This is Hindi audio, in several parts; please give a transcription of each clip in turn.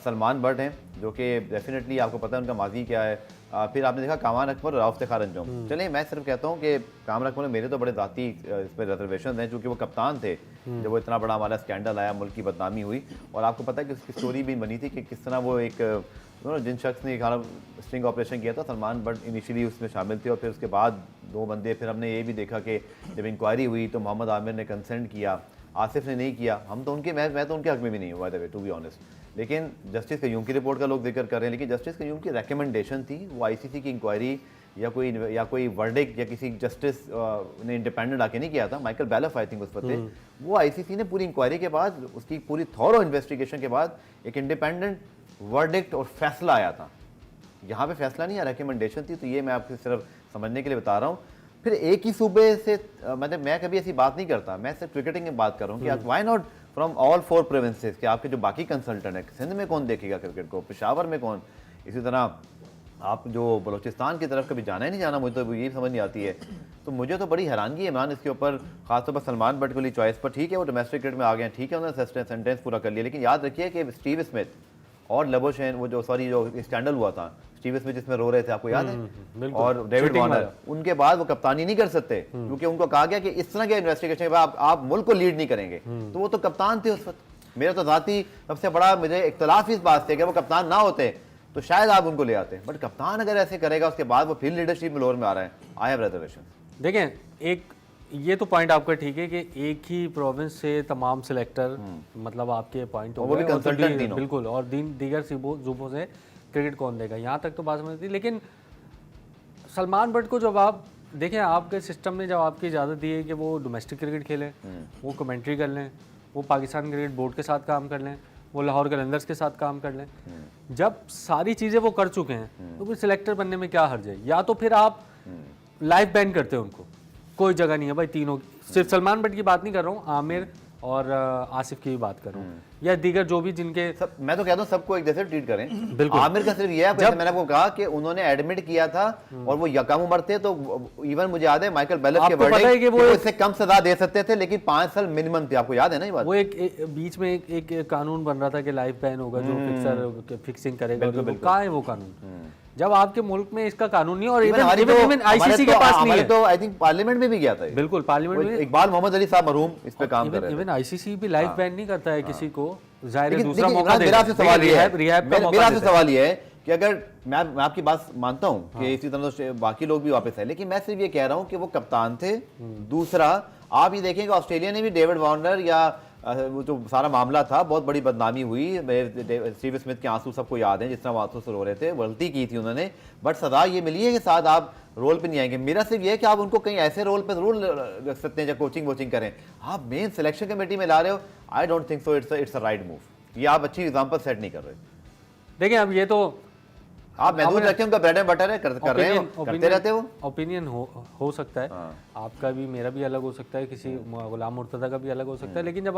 सलमान बट हैं, जो कि डेफिनेटली आपको पता है उनका माजी क्या है। फिर आपने देखा कामरान अकबर और राव इफ्तिखार अंजुम। चलिए मैं सिर्फ कहता हूँ कि कामरान अकबर मेरे तो बड़े ज़ाती इस पर रिजर्वेशन हैं, चूँकि वो कप्तान थे जब वो इतना बड़ा हमारा स्कैंडल आया, मुल्क की बदनामी हुई। और आपको पता है कि उसकी स्टोरी भी बनी थी कि किस तरह वो एक जिन शख्स ने खाना स्टिंग ऑपरेशन किया था, सलमान बट इनिशियली उसमें शामिल थे, और फिर उसके बाद 2 बंदे। फिर हमने ये भी देखा कि जब इंक्वायरी हुई तो मोहम्मद आमिर ने कंसेंट किया, आसिफ ने नहीं किया। हम तो उनके मैं तो उनके हक में भी नहीं हूँ by the way, to be honest. लेकिन जस्टिस कयूम की रिपोर्ट का लोग जिक्र कर रहे हैं, लेकिन जस्टिस कयूम की रिकमेंडेशन थी, वो आईसीसी की इंक्वायरी या कोई वर्डिक्ट या किसी जस्टिस ने इंडिपेंडेंट आके नहीं किया था। माइकल बैलफ आई थिंक उस पर थे। वो आईसीसी ने पूरी इंक्वायरी के बाद, उसकी पूरी थॉरो इन्वेस्टिगेशन के बाद एक इंडिपेंडेंट वर्डिक्ट और फैसला आया था। यहाँ पे फैसला नहीं, रिकमेंडेशन थी। तो ये मैं आपको सिर्फ समझने के लिए बता रहा हूँ। फिर एक ही सूबे से मतलब मैं कभी ऐसी बात नहीं करता, मैं सिर्फ क्रिकेटिंग में बात कर रहा हूँ कि why not from all 4 provinces के आपके जो बाकी कंसल्टेंट है, सिंध में कौन देखेगा क्रिकेट को, पेशावर में कौन, इसी तरह आप जो बलोचिस्तान की तरफ कभी जाना ही नहीं जाना, मुझे तो यही समझ नहीं आती है। तो मुझे तो बड़ी हैरानगी है इमरान इसके ऊपर, खासतौर पर सलमान बट वाली चॉइस पर। ठीक है वो डोमेस्टिक क्रिकेट में आ गए हैं, ठीक है उन्होंने सेंटेंस पूरा कर लिया, लेकिन याद रखिए कि स्टीव स्मिथ और लबोशेन, वो जो स्कैंडल हुआ था स्टीव स्मिथ जिसमें रो रहे थे, आपको याद है, और डेविड वार्नर, उनके बाद वो कप्तानी नहीं कर सकते क्योंकि उनको कहा गया कि इस तरह के इन्वेस्टिगेशन के बाद आप मुल्क को लीड नहीं करेंगे। तो वो तो कप्तान थे उस वक्त। मेरा तो जाती सबसे बड़ा मुझे इख्तलाफ इस बात से कि वो कप्तान ना होते तो शायद आप उनको ले आते, बट कप्तान अगर ऐसे करेगा उसके बाद वो फिर लीडरशिप में लोअर में आ रहा है, आई हैव रिजर्वेशन। देखें, एक ये तो पॉइंट आपका ठीक है कि एक ही प्रोविंस से तमाम सिलेक्टर, मतलब आपके पॉइंट हो गए, कंसल्टेंट बिल्कुल, और दीगर सूबों से क्रिकेट कौन देगा, यहाँ तक तो बात समझ थी। लेकिन सलमान बट को जब आप देखें, आपके सिस्टम ने जब आपकी इजाज़त दी है कि वो डोमेस्टिक क्रिकेट खेलें, वो कमेंट्री कर लें, वो पाकिस्तान क्रिकेट बोर्ड के साथ काम कर लें, वो लाहौर कलंदर्स के साथ काम कर लें, जब सारी चीज़ें वो कर चुके हैं तो फिर सिलेक्टर बनने में क्या हर्ज है। या तो फिर आप लाइफ बैन करते हो उनको, कोई जगह नहीं है भाई तीनों, सिर्फ सलमान बट की बात नहीं कर रहा हूँ, आमिर और आसिफ की भी बात कर रहा हूँ, या दीगर जो भी जिनके मैं तो कहता हूँ सबको एक जैसे ट्रीट करें। बिल्कुल, आमिर का सिर्फ ये है, जब मैंने आपको कहा कि उन्होंने एडमिट किया था और वो कम उम्र थे, तो इवन मुझे याद है माइकल बेलफ के वर्डिक्ट कि वो इससे कम सजा दे सकते थे, लेकिन 5 साल मिनिमम थी, आपको याद है ना ये बात। वो एक बीच में एक कानून बन रहा था कि लाइफ बैन होगा, जो फिक्सिंग करेगा, कहाँ है वो कानून? जब आपके मुल्क में इसका कानून नहीं, और इवन आईसीसी के पास नहीं है, तो आई थिंक पार्लियामेंट में भी गया था। बिल्कुल, पार्लियामेंट में इकबाल मोहम्मद अली साहब मरहूम इस पे काम कर रहे थे। इवन आईसीसी भी लाइफ बैन नहीं करता है किसी को, जाहिर है दूसरा मौका देगा। मेरा सवाल ये है कि अगर मैं आपकी बात मानता हूं कि इसी तरह से बाकी लोग भी वापस है, लेकिन मैं सिर्फ ये कह रहा हूं कि वो कप्तान थे। दूसरा, आप ये देखेंगे ऑस्ट्रेलिया ने भी डेविड वार्नर या वो जो सारा मामला था, बहुत बड़ी बदनामी हुई, स्टीव स्मिथ के आंसू सबको याद हैं, जिस तरह वो आंसू से रो रहे थे, गलती की थी उन्होंने, बट सजा ये मिली है कि साथ आप रोल पे नहीं आएंगे। मेरा सिर्फ ये है कि आप उनको कहीं ऐसे रोल पे जरूर रख सकते हैं जब कोचिंग करें। आप मेन सिलेक्शन कमेटी में ला रहे हो, I don't think so it's a right move. ये आप अच्छी एग्जांपल सेट नहीं कर रहे। देखिए, अब ये तो आप महसूस रखें उनका ब्रेड एंड बटर है, कर रहे हैं, करते रहते हो। ओपिनियन हो सकता है, आपका भी मेरा भी अलग हो सकता है, किसी गुलाम मुर्तज़ा का भी अलग हो सकता है, लेकिन जब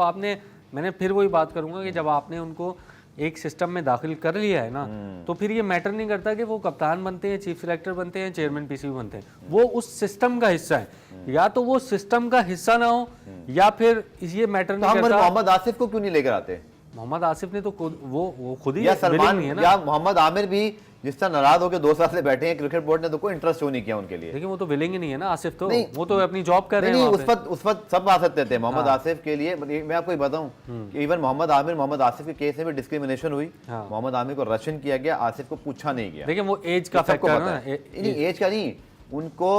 मैंने फिर वही बात करूंगा कि जब आपने उनको एक सिस्टम में दाखिल कर लिया है ना, तो फिर ये मैटर नहीं करता कि वो कप्तान बनते हैं, चीफ सिलेक्टर बनते हैं, चेयरमैन पीसीबी बनते हैं, वो उस सिस्टम का हिस्सा है। या तो वो सिस्टम का हिस्सा ना हो, या फिर ये मैटर नहीं करता। मोहम्मद आसिफ को क्यों नहीं लेकर आते? मोहम्मद आसिफ ने तो वो खुद ही, या सलमान या मोहम्मद आमिर भी जिस तरह नाराज होकर 2 साल से बैठे हैं, क्रिकेट बोर्ड ने तो कोई इंटरेस्ट शो नहीं किया उनके लिए। लेकिन वो तो विलिंग ही नहीं है ना आसिफ, तो वो तो अपनी जॉब कर रहे हैं। उस वक्त सब आ सकते थे। मोहम्मद आसिफ के लिए मैं आपको बताऊं कि इवन मोहम्मद आमिर, मोहम्मद आसिफ के केस में भी डिस्क्रिमिनेशन हुई। मोहम्मद आमिर को रशन किया गया, आसिफ को पूछा नहीं गया। लेकिन वो एज का फैक्टर है ना, एज का नहीं, उनको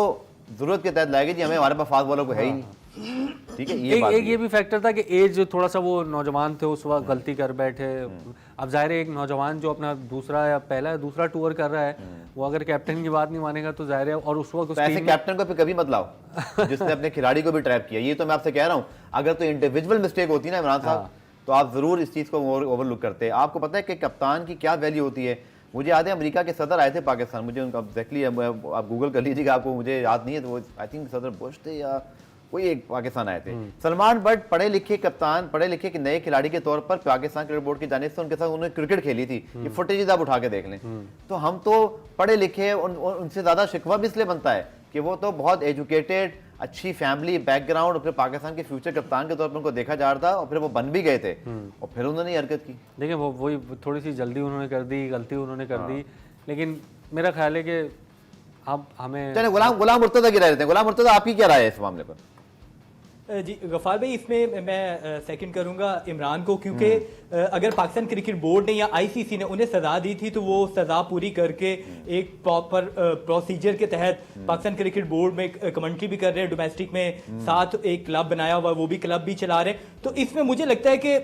जरूरत के तहत लाएगी जी, हमें हमारे पास फास्ट बॉलर को है ही नहीं। ठीक है, ये भी फैक्टर था कि एज थोड़ा सा, वो नौजवान थे उस वक्त, गलती कर बैठे। अब जाहिर है एक नौजवान जो अपना दूसरा टूर कर रहा है, वो अगर कैप्टन की बात नहीं मानेगा तो जाहिर है, और उस वक्त ऐसे कैप्टन को फिर कभी मत लाओ जिसने अपने खिलाड़ी को भी ट्रैप किया। ये तो मैं आपसे कह रहा हूँ, अगर तो इंडिविजुअल मिस्टेक होती ना इमरान साहब, तो आप जरूर इस चीज को ओवरलुक करते। आपको पता है कि कप्तान की क्या वैल्यू होती है। मुझे याद है अमेरिका के सदर आए थे पाकिस्तान, मुझे उनका एग्जैक्टली आप गूगल कर लीजिएगा, आपको मुझे याद नहीं है, तो वो आई थिंक सदर बुश थे या कोई एक पाकिस्तान आए थे। सलमान बट पढ़े लिखे कप्तान, पढ़े लिखे के नए खिलाड़ी के तौर पर पाकिस्तान क्रिकेट बोर्ड की जानिब से उनके साथ उन्होंने क्रिकेट खेली थी। ये फुटेज आप उठा के देख लें। तो हम तो पढ़े लिखे, उनसे ज्यादा शिकवा भी इसलिए बनता है कि वो तो बहुत एजुकेटेड, अच्छी फैमिली बैकग्राउंड और फिर पाकिस्तान के फ्यूचर कप्तान के तौर पर उनको देखा जा रहा था और फिर वो बन भी गए थे और फिर उन्होंने ये हरकत की। देखिए वो वही थोड़ी सी जल्दी उन्होंने कर दी, गलती उन्होंने कर दी, लेकिन मेरा ख्याल है कि अब हमें चलिए गुलाम मुर्तज़ा की राय देते हैं। गुलाम मुर्तज़ा, आपकी क्या राय है इस मामले पर? जी गफ़ार भाई, इसमें मैं सेकंड करूंगा इमरान को, क्योंकि अगर पाकिस्तान क्रिकेट बोर्ड ने या आईसीसी ने उन्हें सज़ा दी थी तो वो सज़ा पूरी करके एक प्रॉपर प्रोसीजर के तहत पाकिस्तान क्रिकेट बोर्ड में कमेंट्री भी कर रहे हैं, डोमेस्टिक में साथ एक क्लब बनाया हुआ, वो भी क्लब भी चला रहे हैं। तो इसमें मुझे लगता है कि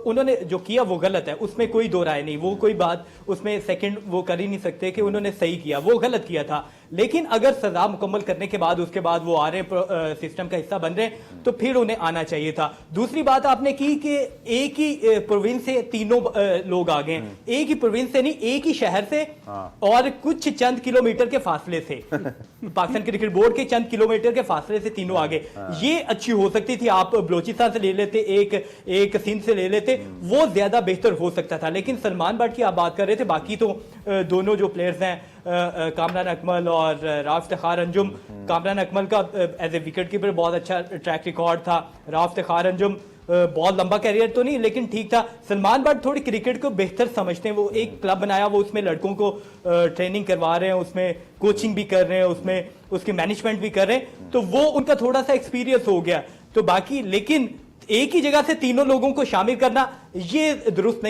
उन्होंने जो किया वो गलत है, उसमें कोई दो राय नहीं, वो कोई बात उसमें सेकंड वो कर ही नहीं सकते कि उन्होंने सही किया, वो गलत किया था। लेकिन अगर सजा मुकम्मल करने के बाद उसके बाद वो आ रहे हैं, सिस्टम का हिस्सा बन रहे हैं, तो फिर उन्हें आना चाहिए था। दूसरी बात आपने की कि एक ही प्रोविंस से तीनों लोग आ गए, एक ही प्रोविंस से नहीं, एक ही शहर से और कुछ चंद किलोमीटर के फासले से पाकिस्तान क्रिकेट बोर्ड के चंद किलोमीटर के फासले से तीनों आ गए। ये अच्छी हो सकती थी, आप बलोचिस्तान से ले लेते, एक सिंध से ले लेते, वो ज्यादा बेहतर हो सकता था। लेकिन सलमान बट की आप बात कर रहे थे, बाकी तो दोनों जो प्लेयर्स हैं कामरान अकमल और राव इफ्तिखार अंजुम, कामरान अकमल का एज ए विकेट कीपर बहुत अच्छा ट्रैक रिकॉर्ड था, राव इफ्तिखार अंजुम बहुत लंबा कैरियर तो नहीं लेकिन ठीक था। सलमान बट थोड़ी क्रिकेट को बेहतर समझते हैं, वो एक क्लब बनाया, वो उसमें लड़कों को ट्रेनिंग करवा रहे हैं, उसमें कोचिंग भी कर रहे हैं, उसमें उसकी मैनेजमेंट भी कर रहे हैं, तो वो उनका थोड़ा सा एक्सपीरियंस हो गया। तो बाकी लेकिन एक ही जगह से तीनों लोगों को शामिल करना ये दुरुस्त नहीं है।